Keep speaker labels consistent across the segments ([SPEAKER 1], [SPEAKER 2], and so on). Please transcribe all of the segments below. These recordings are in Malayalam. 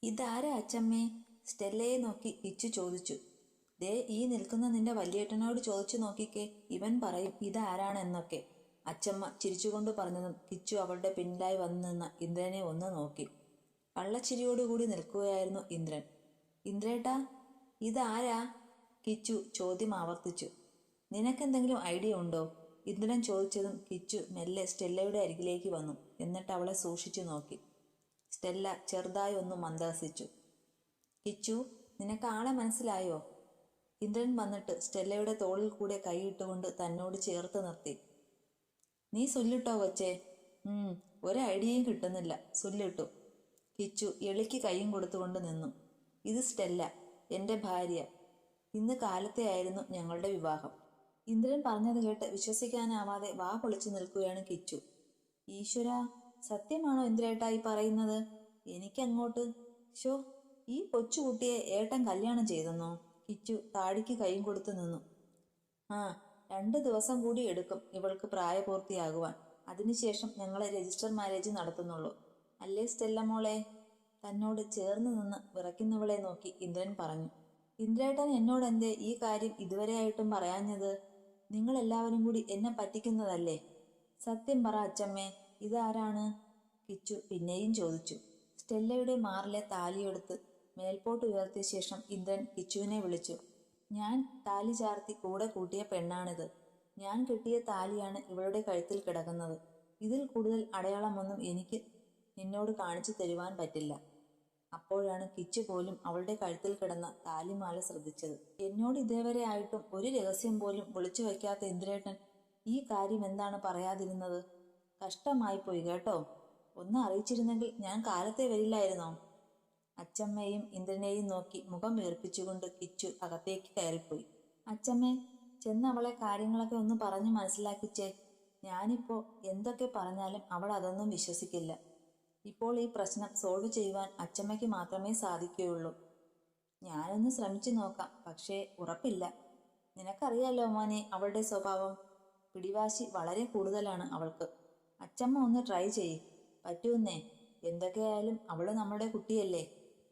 [SPEAKER 1] ഇതാരാ അച്ചമ്മേ? സ്റ്റെല്ലയെ നോക്കി കിച്ചു ചോദിച്ചു. ദേ ഈ നിൽക്കുന്ന നിന്റെ വല്യേട്ടനോട് ചോദിച്ചു നോക്കിക്കേ, ഇവൻ പറയും ഇതാരാണെന്നൊക്കെ. അച്ചമ്മ ചിരിച്ചുകൊണ്ട് പറഞ്ഞതും കിച്ചു അവളുടെ പിന്നിലായി വന്നു നിന്ന ഇന്ദ്രനെ ഒന്ന് നോക്കി. കള്ളച്ചിരിയോടുകൂടി നിൽക്കുകയായിരുന്നു ഇന്ദ്രൻ. ഇന്ദ്രേട്ടാ, ഇതാരാ? കിച്ചു ചോദ്യം ആവർത്തിച്ചു. നിനക്കെന്തെങ്കിലും ഐഡിയ ഉണ്ടോ? ഇന്ദ്രൻ ചോദിച്ചതും കിച്ചു മെല്ലെ സ്റ്റെല്ലയുടെ അരികിലേക്ക് വന്നു. എന്നിട്ട് അവളെ സൂക്ഷിച്ചു നോക്കി. സ്റ്റെല്ല ചെറുതായി ഒന്ന് മന്ദഹസിച്ചു. കിച്ചു, നിനക്ക് ആളെ മനസ്സിലായോ? ഇന്ദ്രൻ വന്നിട്ട് സ്റ്റെല്ലയുടെ തോളിൽ കൂടെ കൈയിട്ടുകൊണ്ട് തന്നോട് ചേർത്ത് നിർത്തി. നീ സുല്ലിട്ടോ കൊച്ചേ? ഒരു ഐഡിയയും കിട്ടുന്നില്ല. സുല്ലിട്ടു. കിച്ചു എളിക്ക് കൈയും കൊടുത്തുകൊണ്ട് നിന്നു. ഇത് സ്റ്റെല്ല, എൻ്റെ ഭാര്യ. ഇന്ന് കാലത്തെ ആയിരുന്നു ഞങ്ങളുടെ വിവാഹം. ഇന്ദ്രൻ പറഞ്ഞത് കേട്ട് വിശ്വസിക്കാനാവാതെ വാ പൊളിച്ചു നിൽക്കുകയാണ് കിച്ചു. ഈശ്വരാ, സത്യമാണോ ഇന്ദ്രേട്ടാ ഈ പറയുന്നത്? എനിക്കങ്ങോട്ട് ഷോ, ഈ കൊച്ചുകുട്ടിയെ ഏട്ടൻ കല്യാണം ചെയ്തെന്നോ? കിച്ചു താടിക്ക് കൈയും കൊടുത്തു നിന്നു. 2 ദിവസം കൂടി എടുക്കും ഇവൾക്ക് പ്രായപൂർത്തിയാകുവാൻ. അതിനുശേഷം ഞങ്ങളെ രജിസ്റ്റർ മാരേജ് നടത്തുന്നുള്ളൂ. അല്ലേ സ്റ്റെല്ല മോളെ? തന്നോട് ചേർന്ന് നിന്ന് വിറയ്ക്കുന്നവളെ നോക്കി ഇന്ദ്രൻ പറഞ്ഞു. ഇന്ദ്രേട്ടൻ എന്നോടെന്തേ ഈ കാര്യം ഇതുവരെയായിട്ടും പറയാഞ്ഞത്? നിങ്ങളെല്ലാവരും കൂടി എന്നെ പറ്റിക്കുന്നതല്ലേ? സത്യം പറ അച്ചമ്മേ, ഇതാരാണ്? കിച്ചു പിന്നെയും ചോദിച്ചു. സ്റ്റെല്ലയുടെ മാറിലെ താലിയെടുത്ത് മേൽപോട്ട് ഉയർത്തിയ ശേഷം ഇന്ദ്രൻ കിച്ചുവിനെ വിളിച്ചു. ഞാൻ താലി ചാർത്തി കൂടെ കൂട്ടിയ പെണ്ണാണിത്. ഞാൻ കെട്ടിയ താലിയാണ് ഇവളുടെ കഴുത്തിൽ കിടക്കുന്നത്. ഇതിൽ കൂടുതൽ അടയാളമൊന്നും എനിക്ക് നിന്നോട് കാണിച്ചു തരുവാൻ പറ്റില്ല. അപ്പോഴാണ് കിച്ചു പോലും അവളുടെ കഴുത്തിൽ കിടന്ന താലിമാല ശ്രദ്ധിച്ചത്. എന്നോട് ഇതേവരെ ആയിട്ടും ഒരു രഹസ്യം പോലും ഒളിച്ചു വയ്ക്കാത്ത ഇന്ദ്രേട്ടൻ ഈ കാര്യം എന്താണ് പറയാതിരുന്നത്? കഷ്ടമായി പോയി കേട്ടോ. ഒന്ന് അറിയിച്ചിരുന്നെങ്കിൽ ഞാൻ കാലത്തെ വരില്ലായിരുന്നോ? അച്ചമ്മയെയും ഇന്ദ്രനെയും നോക്കി മുഖം വീർപ്പിച്ചുകൊണ്ട് കിച്ചു അകത്തേക്ക് കയറിപ്പോയി. അച്ചമ്മേ, ചെന്ന് അവളെ കാര്യങ്ങളൊക്കെ ഒന്ന് പറഞ്ഞു മനസ്സിലാക്കിച്ചേ. ഞാനിപ്പോ എന്തൊക്കെ പറഞ്ഞാലും അവൾ അതൊന്നും വിശ്വസിക്കില്ല. ഇപ്പോൾ ഈ പ്രശ്നം സോൾവ് ചെയ്യുവാൻ അച്ചമ്മയ്ക്ക് മാത്രമേ സാധിക്കുകയുള്ളൂ. ഞാനൊന്ന് ശ്രമിച്ചു നോക്കാം, പക്ഷേ ഉറപ്പില്ല. നിനക്കറിയാലോ മോനെ അവളുടെ സ്വഭാവം. പിടിവാശി വളരെ കൂടുതലാണ് അവൾക്ക്. അച്ചമ്മ ഒന്ന് ട്രൈ ചെയ്യ്. പറ്റൂന്നേ. എന്തൊക്കെയായാലും അവള് നമ്മുടെ കുട്ടിയല്ലേ.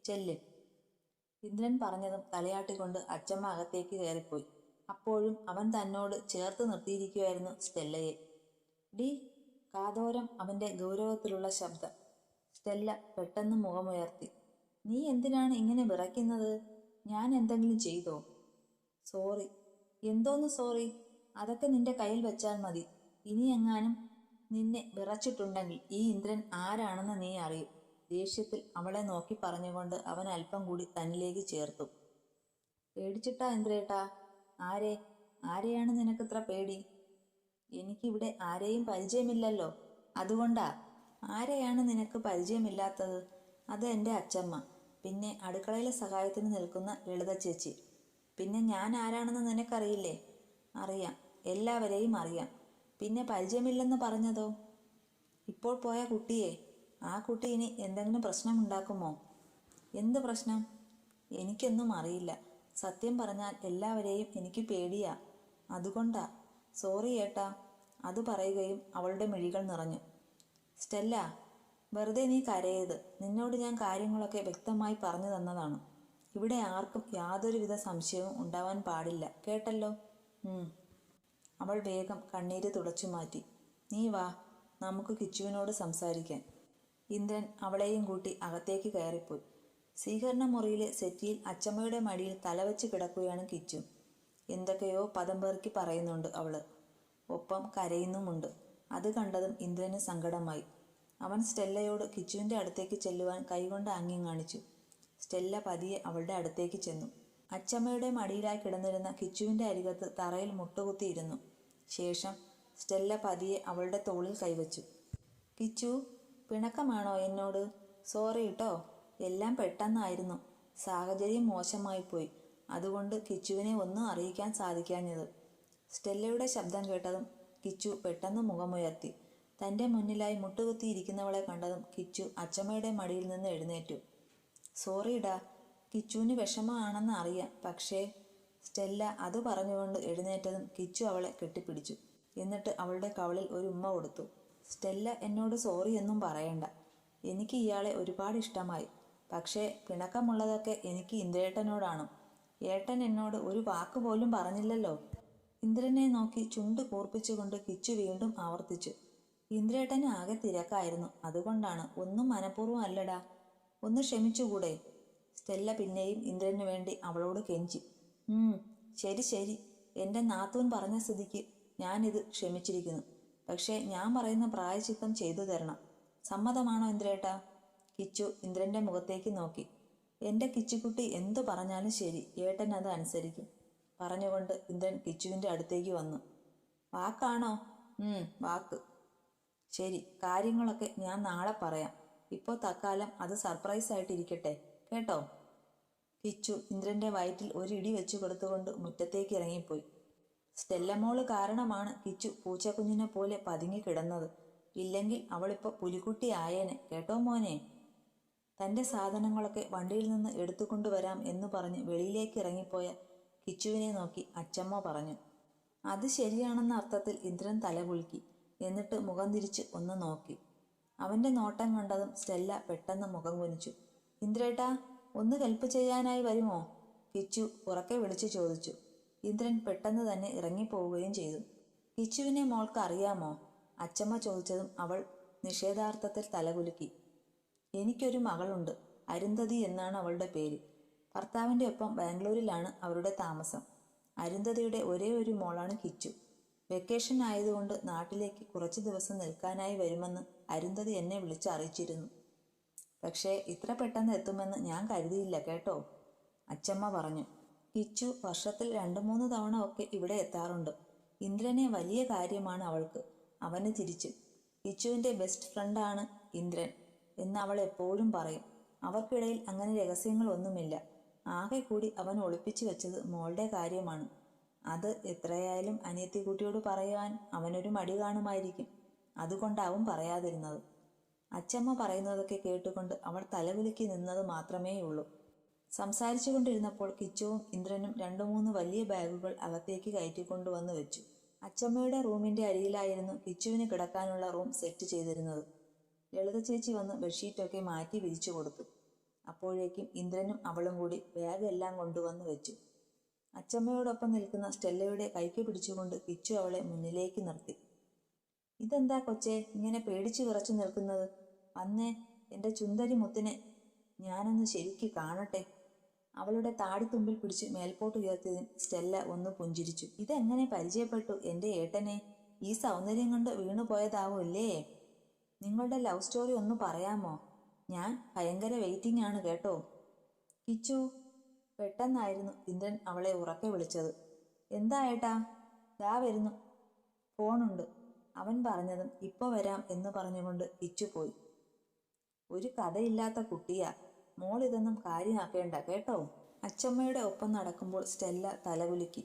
[SPEAKER 1] ചെല്ല്. ഇന്ദ്രൻ പറഞ്ഞതും തലയാട്ടിക്കൊണ്ട് അച്ചമ്മ അകത്തേക്ക് കയറിപ്പോയി. അപ്പോഴും അവൻ തന്നോട് ചേർത്ത് നിർത്തിയിരിക്കുകയായിരുന്നു സ്റ്റെല്ലയെ. ഡി, കാതോരം അവന്റെ ഗൗരവത്തിലുള്ള ശബ്ദം. സ്റ്റെല്ല പെട്ടെന്ന് മുഖമുയർത്തി. നീ എന്തിനാണ് ഇങ്ങനെ വിറയ്ക്കുന്നത്? ഞാൻ എന്തെങ്കിലും ചെയ്തോ? സോറി. എന്തോന്ന് സോറി? അതൊക്കെ നിന്റെ കയ്യിൽ വെച്ചാൽ മതി. ഇനി എങ്ങാനും നിന്നെ വിറച്ചിട്ടുണ്ടെങ്കിൽ ഈ ഇന്ദ്രൻ ആരാണെന്ന് നീ അറിയും. ദേഷ്യത്തിൽ അവളെ നോക്കി പറഞ്ഞുകൊണ്ട് അവൻ അല്പം കൂടി തന്നിലേക്ക് ചേർത്തു. പേടിച്ചിട്ടാ ഇന്ദ്രേട്ടാ? ആരെയാണ് നിനക്കിത്ര പേടി? എനിക്കിവിടെ ആരെയും പരിചയമില്ലല്ലോ, അതുകൊണ്ടാ. ആരെയാണ് നിനക്ക് പരിചയമില്ലാത്തത്? അത് എൻ്റെ അച്ചമ്മ, പിന്നെ അടുക്കളയിലെ സഹായത്തിന് നിൽക്കുന്ന ലളിത ചേച്ചി. പിന്നെ ഞാൻ ആരാണെന്ന് നിനക്കറിയില്ലേ? അറിയാം, എല്ലാവരെയും അറിയാം. പിന്നെ പരിചയമില്ലെന്ന് പറഞ്ഞതോ? ഇപ്പോൾ പോയ കുട്ടിയെ. ആ കുട്ടി ഇനി എന്തെങ്കിലും പ്രശ്നമുണ്ടാക്കുമോ? എന്ത് പ്രശ്നം? എനിക്കൊന്നും അറിയില്ല. സത്യം പറഞ്ഞാൽ എല്ലാവരെയും എനിക്ക് പേടിയാ. അതുകൊണ്ടാ. സോറി ഏട്ടാ. അത് പറയുകയും അവളുടെ മിഴികൾ നിറഞ്ഞു. സ്റ്റെല്ല, വെറുതെ നീ കരയരുത്. നിന്നോട് ഞാൻ കാര്യങ്ങളൊക്കെ വ്യക്തമായി പറഞ്ഞു തന്നതാണ്. ഇവിടെ ആർക്കും യാതൊരുവിധ സംശയവും ഉണ്ടാവാൻ പാടില്ല, കേട്ടല്ലോ? അവൾ വേഗം കണ്ണീര് തുടച്ചു മാറ്റി. നീ വാ, നമുക്ക് കിച്ചുവിനോട് സംസാരിക്കാൻ. ഇന്ദ്രൻ അവളെയും കൂട്ടി അകത്തേക്ക് കയറിപ്പോയി. സ്വീകരണ മുറിയിലെ സെറ്റിയിൽ അച്ചമ്മയുടെ മടിയിൽ തലവെച്ച് കിടക്കുകയാണ് കിച്ചു. എന്തൊക്കെയോ പദം പേർക്കി പറയുന്നുണ്ട് അവള്. ഒപ്പം കരയുന്നുമുണ്ട്. അത് കണ്ടതും ഇന്ദ്രന് സങ്കടമായി. അവൻ സ്റ്റെല്ലയോട് കിച്ചുവിൻ്റെ അടുത്തേക്ക് ചെല്ലുവാൻ കൈകൊണ്ട് ആംഗ്യം കാണിച്ചു. സ്റ്റെല്ല പതിയെ അവളുടെ അടുത്തേക്ക് ചെന്നു. അച്ചമ്മയുടെ മടിയിലായി കിടന്നിരുന്ന കിച്ചുവിൻ്റെ അരികത്ത് തറയിൽ മുട്ടുകുത്തിയിരുന്നു. ശേഷം സ്റ്റെല്ല പതിയെ അവളുടെ തോളിൽ കൈവച്ചു. കിച്ചു, പിണക്കമാണോ എന്നോട്? സോറി കേട്ടോ, എല്ലാം പെട്ടെന്നായിരുന്നു. സാഹചര്യം മോശമായിപ്പോയി. അതുകൊണ്ട് കിച്ചുവിനെ ഒന്നും അറിയിക്കാൻ സാധിക്കാഞ്ഞത്. സ്റ്റെല്ലയുടെ ശബ്ദം കേട്ടതും കിച്ചു പെട്ടെന്ന് മുഖമുയർത്തി. തൻ്റെ മുന്നിലായി മുട്ടുകുത്തിയിരിക്കുന്നവളെ കണ്ടതും കിച്ചു അച്ചമ്മയുടെ മടിയിൽ നിന്ന് എഴുന്നേറ്റു. സോറിടാ, കിച്ചുവിന് വിഷമമാണെന്ന് അറിയാം, പക്ഷേ. സ്റ്റെല്ല അത് പറഞ്ഞുകൊണ്ട് എഴുന്നേറ്റതും കിച്ചു അവളെ കെട്ടിപ്പിടിച്ചു. എന്നിട്ട് അവളുടെ കവളിൽ ഒരു ഉമ്മ കൊടുത്തു. സ്റ്റെല്ല എന്നോട് സോറി എന്നും പറയണ്ട. എനിക്ക് ഇയാളെ ഒരുപാട് ഇഷ്ടമായി. പക്ഷേ പിണക്കമുള്ളതൊക്കെ എനിക്ക് ഇന്ദ്രേട്ടനോടാണ്. ഏട്ടൻ എന്നോട് ഒരു വാക്ക് പോലും പറഞ്ഞില്ലല്ലോ. ഇന്ദ്രനെ നോക്കി ചുണ്ട് കൂർപ്പിച്ചുകൊണ്ട് കിച്ചു വീണ്ടും ആവർത്തിച്ചു. ഇന്ദ്രേട്ടന് ആകെ തിരക്കായിരുന്നു, അതുകൊണ്ടാണ്. ഒന്നും മനഃപൂർവ്വം അല്ലടാ, ഒന്ന് ക്ഷമിച്ചുകൂടെ? സ്റ്റെല്ല പിന്നെയും ഇന്ദ്രനു വേണ്ടി അവളോട് കെഞ്ചി. ശരി ശരി, എൻ്റെ നാത്തൂൻ പറഞ്ഞ സ്ഥിതിക്ക് ഞാനിത് ക്ഷമിച്ചിരിക്കുന്നു. പക്ഷേ ഞാൻ പറയുന്ന പ്രായശ്ചിത്തം ചെയ്തു തരണം. സമ്മതമാണോ ഇന്ദ്രേട്ടാ? കിച്ചു ഇന്ദ്രൻ്റെ മുഖത്തേക്ക് നോക്കി. എൻ്റെ കിച്ചുകുട്ടി എന്തു പറഞ്ഞാലും ശരി, ഏട്ടൻ അത് അനുസരിക്കും പറഞ്ഞുകൊണ്ട് ഇന്ദ്രൻ കിച്ചുവിൻ്റെ അടുത്തേക്ക് വന്നു. വാക്കാണോ? വാക്ക്. ശരി, കാര്യങ്ങളൊക്കെ ഞാൻ നാളെ പറയാം. ഇപ്പോൾ തൽക്കാലം അത് സർപ്രൈസ് ആയിട്ടിരിക്കട്ടെ, കേട്ടോ? കിച്ചു ഇന്ദ്രൻ്റെ വയറ്റിൽ ഒരു ഇടി വെച്ചു കൊടുത്തുകൊണ്ട് മുറ്റത്തേക്ക് ഇറങ്ങിപ്പോയി. സ്റ്റെല്ലമോള് കാരണമാണ് കിച്ചു പൂച്ചക്കുഞ്ഞിനെ പോലെ പതുങ്ങിക്കിടന്നത്. ഇല്ലെങ്കിൽ അവളിപ്പോൾ പുലിക്കുട്ടി ആയേനെ, കേട്ടോ മോനെ? തൻ്റെ സാധനങ്ങളൊക്കെ വണ്ടിയിൽ നിന്ന് എടുത്തുകൊണ്ടുവരാം എന്ന് പറഞ്ഞ് വെളിയിലേക്ക് ഇറങ്ങിപ്പോയ കിച്ചുവിനെ നോക്കി അച്ചമ്മ പറഞ്ഞു. അത് ശരിയാണെന്ന അർത്ഥത്തിൽ ഇന്ദ്രൻ തലകുലുക്കി. എന്നിട്ട് മുഖം തിരിച്ച് ഒന്ന് നോക്കി. അവൻ്റെ നോട്ടം കണ്ടതും സ്റ്റെല്ല പെട്ടെന്ന് മുഖം കുനിച്ചു. ഇന്ദ്രേട്ടാ, ഒന്ന് ഹെൽപ്പ് ചെയ്യാനായി വരുമോ? കിച്ചു ഉറക്കെ വിളിച്ചു ചോദിച്ചു. ഇന്ദ്രൻ പെട്ടെന്ന് തന്നെ ഇറങ്ങിപ്പോവുകയും ചെയ്തു. കിച്ചുവിനെ മോൾക്ക് അറിയാമോ? അച്ചമ്മ ചോദിച്ചതും അവൾ നിഷേധാർത്ഥത്തിൽ തലകുലുക്കി. എനിക്കൊരു മകളുണ്ട്, അരുന്ധതി എന്നാണ് അവളുടെ പേര്. ഭർത്താവിൻ്റെ ഒപ്പം ബാംഗ്ലൂരിലാണ് അവരുടെ താമസം. അരുന്ധതിയുടെ ഒരേ ഒരു മോളാണ് കിച്ചു. വെക്കേഷൻ ആയതുകൊണ്ട് നാട്ടിലേക്ക് കുറച്ച് ദിവസം നിൽക്കാനായി വരുമെന്ന് അരുന്ധതി എന്നെ വിളിച്ച് അറിയിച്ചിരുന്നു. പക്ഷേ ഇത്ര പെട്ടെന്ന് എത്തുമെന്ന് ഞാൻ കരുതിയില്ല, കേട്ടോ? അച്ചമ്മ പറഞ്ഞു. കിച്ചു വർഷത്തിൽ 2-3 തവണ ഒക്കെ ഇവിടെ എത്താറുണ്ട്. ഇന്ദ്രനെ വലിയ കാര്യമാണ് അവൾക്ക്. അവന് തിരിച്ചു. കിച്ചുവിൻ്റെ ബെസ്റ്റ് ഫ്രണ്ടാണ് ഇന്ദ്രൻ എന്ന് അവൾ എപ്പോഴും പറയും. അവർക്കിടയിൽ അങ്ങനെ രഹസ്യങ്ങളൊന്നുമില്ല. ആകെ കൂടി അവൻ ഒളിപ്പിച്ചു വെച്ചത് മോളുടെ കാര്യമാണ്. അത് എത്രയായാലും അനിയത്തിക്കുട്ടിയോട് പറയുവാൻ അവനൊരു മടി കാണുമായിരിക്കും. അതുകൊണ്ടാവും പറയാതിരുന്നത്. അച്ചമ്മ പറയുന്നതൊക്കെ കേട്ടുകൊണ്ട് അവൾ തലകുലുക്കി നിന്നത് മാത്രമേയുള്ളൂ. സംസാരിച്ചു കൊണ്ടിരുന്നപ്പോൾ കിച്ചുവും ഇന്ദ്രനും 2-3 വലിയ ബാഗുകൾ അകത്തേക്ക് കയറ്റിക്കൊണ്ടുവന്ന് വെച്ചു. അച്ചമ്മയുടെ റൂമിൻ്റെ അരിയിലായിരുന്നു കിച്ചുവിന് കിടക്കാനുള്ള റൂം സെറ്റ് ചെയ്തിരുന്നത്. ലളിത ചേച്ചി വന്ന് ബെഡ്ഷീറ്റൊക്കെ മാറ്റി വിരിച്ചു കൊടുത്തു. അപ്പോഴേക്കും ഇന്ദ്രനും അവളും കൂടി ബാഗ് എല്ലാം കൊണ്ടുവന്ന് വെച്ചു. അച്ചമ്മയോടൊപ്പം നിൽക്കുന്ന സ്റ്റെല്ലയുടെ കൈക്ക് പിടിച്ചുകൊണ്ട് കിച്ചു അവളെ മുന്നിലേക്ക് നിർത്തി. ഇതെന്താ കൊച്ചേ ഇങ്ങനെ പേടിച്ചു വിറച്ചു നിൽക്കുന്നത്? വന്നേ, എൻ്റെ ചുന്ദരി മുത്തിനെ ഞാനൊന്ന് ശരിക്ക് കാണട്ടെ. അവളുടെ താടിത്തുമ്പിൽ പിടിച്ച് മേൽപോട്ട് ഉയർത്തിയതിന് സ്റ്റെല്ല ഒന്ന് പുഞ്ചിരിച്ചു. ഇതെങ്ങനെ പരിചയപ്പെട്ടു എൻ്റെ ഏട്ടനെ? ഈ സൗന്ദര്യം കൊണ്ട് വീണുപോയതാവൂല്ലേ? നിങ്ങളുടെ ലവ് സ്റ്റോറി ഒന്ന് പറയാമോ? ഞാൻ ഭയങ്കര വെയിറ്റിംഗ് ആണ്, കേട്ടോ? കിച്ചു. പെട്ടെന്നായിരുന്നു ഇന്ദ്രൻ അവളെ ഉറക്കെ വിളിച്ചത്. എന്താ ഏട്ടാ? ദാ വരുന്നു, ഫോണുണ്ട്. അവൻ പറഞ്ഞതും ഇപ്പോൾ വരാം എന്ന് പറഞ്ഞുകൊണ്ട് കിച്ചു പോയി. ഒരു കഥയില്ലാത്ത കുട്ടിയാ. മോളിതൊന്നും കാര്യമാക്കേണ്ട, കേട്ടോ? അച്ചമ്മയുടെ ഒപ്പം നടക്കുമ്പോൾ സ്റ്റെല്ല തലകുലുക്കി.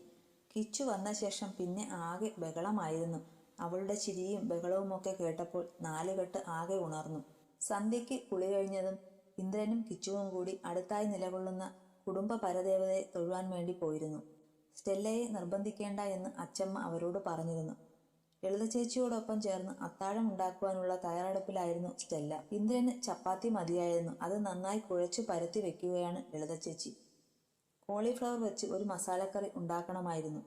[SPEAKER 1] കിച്ചു വന്ന ശേഷം പിന്നെ ആകെ ബഹളമായിരുന്നു. അവളുടെ ചിരിയും ബഹളവുമൊക്കെ കേട്ടപ്പോൾ നാലുകെട്ട് ആകെ ഉണർന്നു. സന്ധ്യയ്ക്ക് കുളി കഴിഞ്ഞതും ഇന്ദ്രനും കിച്ചുവും കൂടി അടുത്തായി നിലകൊള്ളുന്ന കുടുംബ പരദേവതയെ തൊഴുവാൻ വേണ്ടി പോയിരുന്നു. സ്റ്റെല്ലയെ നിർബന്ധിക്കേണ്ട എന്ന് അച്ചമ്മ അവരോട് പറഞ്ഞിരുന്നു. ലളിത ചേച്ചിയോടൊപ്പം ചേർന്ന് അത്താഴം ഉണ്ടാക്കുവാനുള്ള തയ്യാറെടുപ്പിലായിരുന്നു സ്റ്റെല്ല. ഇന്ദ്രന് ചപ്പാത്തി മതിയായിരുന്നു. അത് നന്നായി കുഴച്ചു പരത്തി വെക്കുകയാണ് ലളിത ചേച്ചി. കോളിഫ്ലവർ വെച്ച് ഒരു മസാലക്കറി ഉണ്ടാക്കണമായിരുന്നു.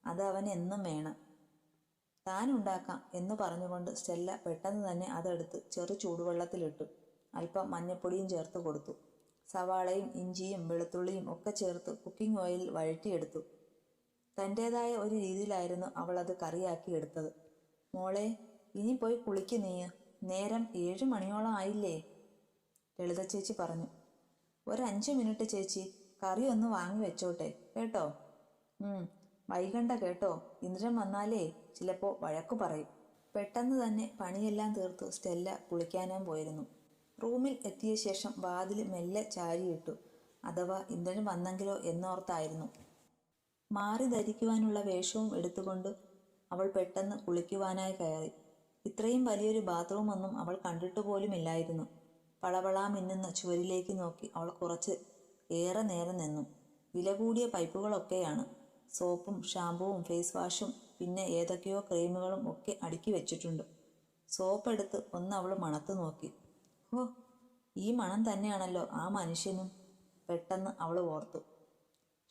[SPEAKER 1] അത് അവന് എന്നും വേണം. താൻ ഉണ്ടാക്കാം എന്ന് പറഞ്ഞുകൊണ്ട് സ്റ്റെല്ല പെട്ടെന്ന് തന്നെ അതെടുത്ത് ചെറു ചൂടുവെള്ളത്തിലിട്ടു. അല്പം മഞ്ഞപ്പൊടിയും ചേർത്ത് കൊടുത്തു. സവാളയും ഇഞ്ചിയും വെളുത്തുള്ളിയും ഒക്കെ ചേർത്ത് കുക്കിംഗ് ഓയിലിൽ വഴറ്റിയെടുത്തു. തൻ്റേതായ ഒരു രീതിയിലായിരുന്നു അവൾ അത് കറിയാക്കി എടുത്തത്. മോളെ, ഇനി പോയി കുളിക്ക് നീ. നേരം 7 മണിയോളം ആയില്ലേ? ലളിത ചേച്ചി പറഞ്ഞു. ഒരു 5 മിനിറ്റ് ചേച്ചി, കറി ഒന്ന് വാങ്ങി വെച്ചോട്ടെ, കേട്ടോ? വൈകണ്ട കേട്ടോ. ഇന്ദ്രൻ വന്നാലേ ചിലപ്പോൾ വഴക്കു പറയും. പെട്ടെന്ന് തന്നെ പണിയെല്ലാം തീർത്തു സ്റ്റെല്ല കുളിക്കാനും പോയിരുന്നു. റൂമിൽ എത്തിയ ശേഷം വാതിൽ മെല്ലെ ചാരിയിട്ടു. അഥവാ ഇന്ദ്രൻ വന്നെങ്കിലോ എന്നോർത്തായിരുന്നു. മാറി ധരിക്കുവാനുള്ള വേഷവും എടുത്തുകൊണ്ട് അവൾ പെട്ടെന്ന് കുളിക്കുവാനായി കയറി. ഇത്രയും വലിയൊരു ബാത്റൂമൊന്നും അവൾ കണ്ടിട്ട് പോലുമില്ലായിരുന്നു. പളപളാ മിന്നുന്ന ചുവരിലേക്ക് നോക്കി അവൾ കുറച്ച് ഏറെ നേരം നിന്നു. വില കൂടിയ പൈപ്പുകളൊക്കെയാണ്. സോപ്പും ഷാമ്പുവും ഫേസ് വാഷും പിന്നെ ഏതൊക്കെയോ ക്രീമുകളും ഒക്കെ അടുക്കി വെച്ചിട്ടുണ്ട്. സോപ്പെടുത്ത് ഒന്ന് അവൾ മണത്ത് നോക്കി. ഓ, ഈ മണം തന്നെയാണല്ലോ ആ മനുഷ്യനും. പെട്ടെന്ന് അവൾ ഓർത്തു.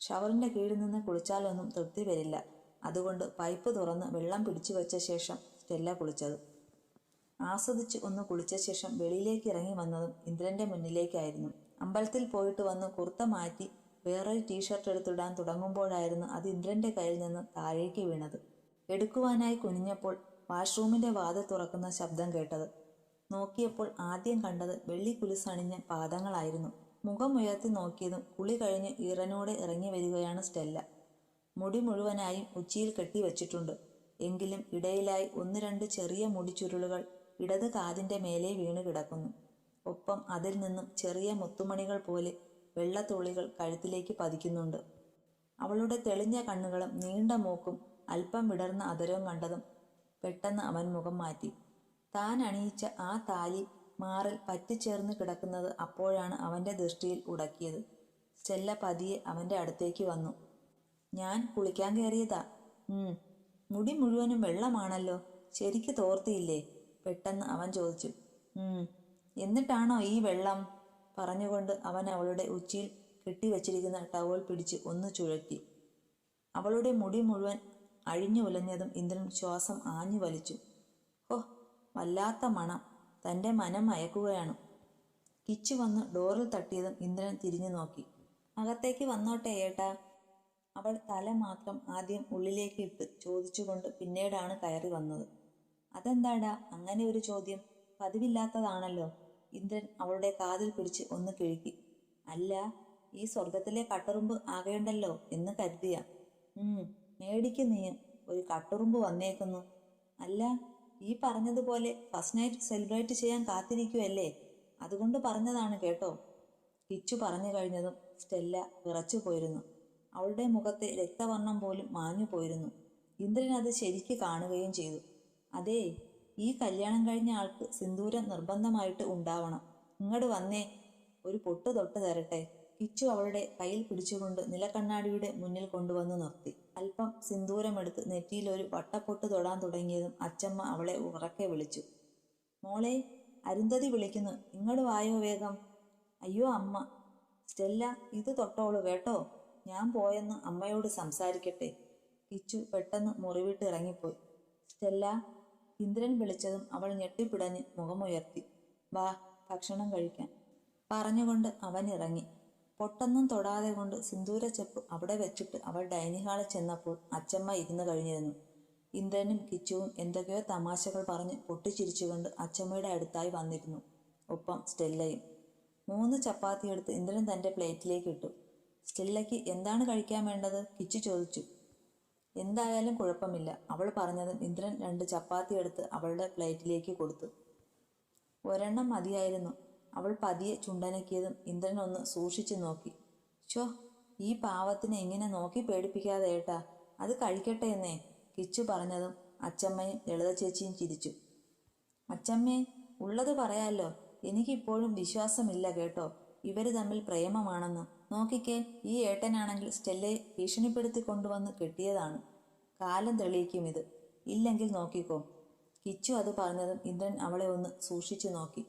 [SPEAKER 1] ഷവറിൻ്റെ കീഴിൽ നിന്ന് കുളിച്ചാലൊന്നും തൃപ്തി വരില്ല. അതുകൊണ്ട് പൈപ്പ് തുറന്ന് വെള്ളം പിടിച്ചു വെച്ച ശേഷം സ്റ്റെല്ല കുളിച്ചത്. ആസ്വദിച്ച് ഒന്ന് കുളിച്ച ശേഷം വെളിയിലേക്ക് ഇറങ്ങി വന്നതും ഇന്ദ്രൻ്റെ മുന്നിലേക്കായിരുന്നു. അമ്പലത്തിൽ പോയിട്ട് വന്ന് കുർത്ത മാറ്റി വേറൊരു ടീഷർട്ട് എടുത്തിടാൻ തുടങ്ങുമ്പോഴായിരുന്നു അത് ഇന്ദ്രൻ്റെ കയ്യിൽ നിന്ന് താഴേക്ക് വീണത്. എടുക്കുവാനായി കുനിഞ്ഞപ്പോൾ വാഷ്റൂമിൻ്റെ വാതിൽ തുറക്കുന്ന ശബ്ദം കേട്ടത്. നോക്കിയപ്പോൾ ആദ്യം കണ്ടത് വെള്ളിക്കുലുസണിഞ്ഞ പാദങ്ങളായിരുന്നു. മുഖമുയർത്തി നോക്കിയതും കുളി കഴിഞ്ഞ് ഈറനോടെ ഇറങ്ങി വരികയാണ് സ്റ്റെല്ല. മുടി മുഴുവനായും ഉച്ചിയിൽ കെട്ടിവച്ചിട്ടുണ്ട്. എങ്കിലും ഇടയിലായി ഒന്ന് രണ്ട് ചെറിയ മുടിച്ചുരുളുകൾ ഇടത് കാതിൻ്റെ മേലെ വീണ് കിടക്കുന്നു. ഒപ്പം അതിൽ നിന്നും ചെറിയ മുത്തുമണികൾ പോലെ വെള്ളത്തുള്ളികൾ കഴുത്തിലേക്ക് പതിക്കുന്നുണ്ട്. അവളുടെ തെളിഞ്ഞ കണ്ണുകളും നീണ്ട മൂക്കും അല്പം വിടർന്ന അധരവും കണ്ടതും പെട്ടെന്ന് അവൻ മുഖം മാറ്റി. താൻ അണിയിച്ച ആ താലി മാറിൽ പറ്റിച്ചേർന്ന് കിടക്കുന്നത് അപ്പോഴാണ് അവൻ്റെ ദൃഷ്ടിയിൽ ഉടക്കിയത്. സ്റ്റെല്ല പതിയെ അവൻ്റെ അടുത്തേക്ക് വന്നു. ഞാൻ കുളിക്കാൻ കയറിയതാ. മുടി മുഴുവനും വെള്ളമാണല്ലോ, ശരിക്ക് തോർത്തിയില്ലേ? പെട്ടെന്ന് അവൻ ചോദിച്ചു. എന്നിട്ടാണോ ഈ വെള്ളം? പറഞ്ഞുകൊണ്ട് അവൻ അവളുടെ ഉച്ചിയിൽ കെട്ടിവച്ചിരിക്കുന്ന ടവൽ പിടിച്ച് ഒന്ന് ചുഴറ്റി. അവളുടെ മുടി മുഴുവൻ അഴിഞ്ഞു ഉലഞ്ഞതും ഇന്ദ്രൻ ശ്വാസം ആഞ്ഞു വലിച്ചു. ഓ, വല്ലാത്ത മണം. തൻ്റെ മനം മയക്കുകയാണ്. കിച്ചു വന്ന് ഡോറിൽ തട്ടിയതും ഇന്ദ്രൻ തിരിഞ്ഞു നോക്കി. അകത്തേക്ക് വന്നോട്ടെ ഏട്ടാ? അവൾ തല മാത്രം ആദ്യം ഉള്ളിലേക്ക് ഇട്ട് ചോദിച്ചുകൊണ്ട് പിന്നീടാണ് കയറി വന്നത്. അതെന്താടാ അങ്ങനെ ഒരു ചോദ്യം? പതിവില്ലാത്തതാണല്ലോ. ഇന്ദ്രൻ അവളുടെ കാതിൽ പിടിച്ച് ഒന്ന് കിഴുക്കി. അല്ല, ഈ സ്വർഗത്തിലെ കട്ടുറുമ്പ് ആകേണ്ടല്ലോ എന്ന് കരുതിയ. മേടിക്ക് നീയും, ഒരു കട്ടുറുമ്പ് വന്നേക്കുന്നു. അല്ല, ഈ പറഞ്ഞതുപോലെ ഫസ്റ്റ് നൈറ്റ് സെലിബ്രേറ്റ് ചെയ്യാൻ കാത്തിരിക്കുവല്ലേ? അതുകൊണ്ട് പറഞ്ഞതാണ് കേട്ടോ. കിച്ചു പറഞ്ഞു കഴിഞ്ഞതും സ്റ്റെല്ല വിറച്ചു പോയിരുന്നു. അവളുടെ മുഖത്തെ രക്തവർണം പോലും മാഞ്ഞു പോയിരുന്നു. ഇന്ദ്രൻ അത് ശരിക്ക് കാണുകയും ചെയ്തു. അതേ, ഈ കല്യാണം കഴിഞ്ഞ ആൾക്ക് സിന്ദൂരം നിർബന്ധമായിട്ട് ഉണ്ടാവണം. ഇങ്ങോട്ട് വന്നേ, ഒരു പൊട്ട് തൊട്ട് തരട്ടെ. കിച്ചു അവളുടെ കയ്യിൽ പിടിച്ചുകൊണ്ട് നിലക്കണ്ണാടിയുടെ മുന്നിൽ കൊണ്ടുവന്ന് നിർത്തി. അല്പം സിന്ദൂരമെടുത്ത് നെറ്റിയിലൊരു വട്ടപ്പൊട്ട് തൊടാൻ തുടങ്ങിയതും അച്ചമ്മ അവളെ ഉറക്കെ വിളിച്ചു. മോളെ, അരുന്ധതി വിളിക്കുന്നു, ഇങ്ങോട്ട് വായോ വേഗം. അയ്യോ അമ്മ. സ്റ്റെല്ല, ഇത് തൊട്ടോളൂ കേട്ടോ, ഞാൻ പോയെന്ന് അമ്മയോട് സംസാരിക്കട്ടെ. കിച്ചു പെട്ടെന്ന് മുറിവിട്ട് ഇറങ്ങിപ്പോയി. സ്റ്റെല്ല, ഇന്ദ്രൻ വിളിച്ചതും അവൾ ഞെട്ടിപ്പിടഞ്ഞ് മുഖമുയർത്തി. വാ, ഭക്ഷണം കഴിക്കാൻ പറഞ്ഞുകൊണ്ട് അവൻ ഇറങ്ങി. പൊട്ടൊന്നും തൊടാതെ കൊണ്ട് സിന്ദൂരച്ചെപ്പ് അവിടെ വെച്ചിട്ട് അവൾ ഡൈനിങ് ഹാളിൽ ചെന്നപ്പോൾ അച്ചമ്മ ഇരുന്ന് കഴിഞ്ഞിരുന്നു. ഇന്ദ്രനും കിച്ചുവും എന്തൊക്കെയോ തമാശകൾ പറഞ്ഞ് പൊട്ടിച്ചിരിച്ചുകൊണ്ട് അച്ചമ്മയുടെ അടുത്തായി വന്നിരുന്നു. ഒപ്പം സ്റ്റെല്ലയും. 3 ചപ്പാത്തി എടുത്ത് ഇന്ദ്രൻ തൻ്റെ പ്ലേറ്റിലേക്ക് ഇട്ടു. സ്റ്റെല്ലയ്ക്ക് എന്താണ് കഴിക്കാൻ വേണ്ടത്? കിച്ചു ചോദിച്ചു. എന്തായാലും കുഴപ്പമില്ല, അവൾ പറഞ്ഞതും ഇന്ദ്രൻ 2 ചപ്പാത്തി എടുത്ത് അവളുടെ പ്ലേറ്റിലേക്ക് കൊടുത്തു. ഒരെണ്ണം മതിയായിരുന്നു. അവൾ പതിയെ ചുണ്ടനക്കിയതും ഇന്ദ്രൻ ഒന്ന് സൂക്ഷിച്ചു നോക്കി. ഷോ, ഈ പാവത്തിനെ ഇങ്ങനെ നോക്കി പേടിപ്പിക്കാതെ ഏട്ടാ, അത് കഴിക്കട്ടെ എന്നേ. കിച്ചു പറഞ്ഞതും അച്ചമ്മയും ലളിത ചേച്ചിയും ചിരിച്ചു. അച്ചമ്മേ, ഉള്ളത് പറയാലോ, എനിക്കിപ്പോഴും വിശ്വാസമില്ല കേട്ടോ ഇവർ തമ്മിൽ പ്രേമമാണെന്ന്. നോക്കിക്കേ, ഈ ഏട്ടനാണെങ്കിൽ സ്റ്റെല്ലയെ ഭീഷണിപ്പെടുത്തി കൊണ്ടുവന്ന് കെട്ടിയതാണ്. കാലം തെളിയിക്കും ഇത്. ഇല്ലെങ്കിൽ നോക്കിക്കോ. കിച്ചു അത് പറഞ്ഞതും ഇന്ദ്രൻ അവളെ ഒന്ന് സൂക്ഷിച്ചു നോക്കി.